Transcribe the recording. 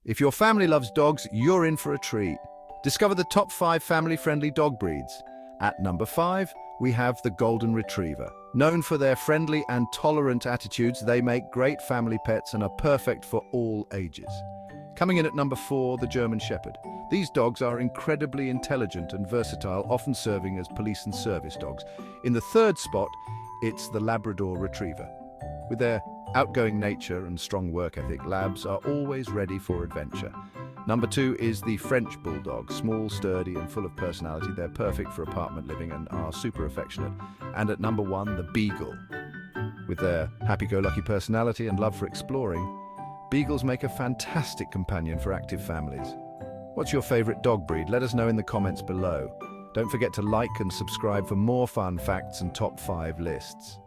If your family loves dogs, you're in for a treat. Discover the top 5 family-friendly dog breeds. At number 5, we have the Golden Retriever. Known for their friendly and tolerant attitudes, they make great family pets and are perfect for all ages. Coming in at number 4, the German Shepherd. These dogs are incredibly intelligent and versatile, often serving as police and service dogs. In the third spot, it's the Labrador Retriever. With their outgoing nature and strong work ethic, Labs are always ready for adventure. Number 2 is the French Bulldog. Small, sturdy, and full of personality, they're perfect for apartment living and are super affectionate. And at number 1, the Beagle. With their happy-go-lucky personality and love for exploring, Beagles make a fantastic companion for active families. What's your favorite dog breed? Let us know in the comments below. Don't forget to like and subscribe for more fun facts and top 5 lists.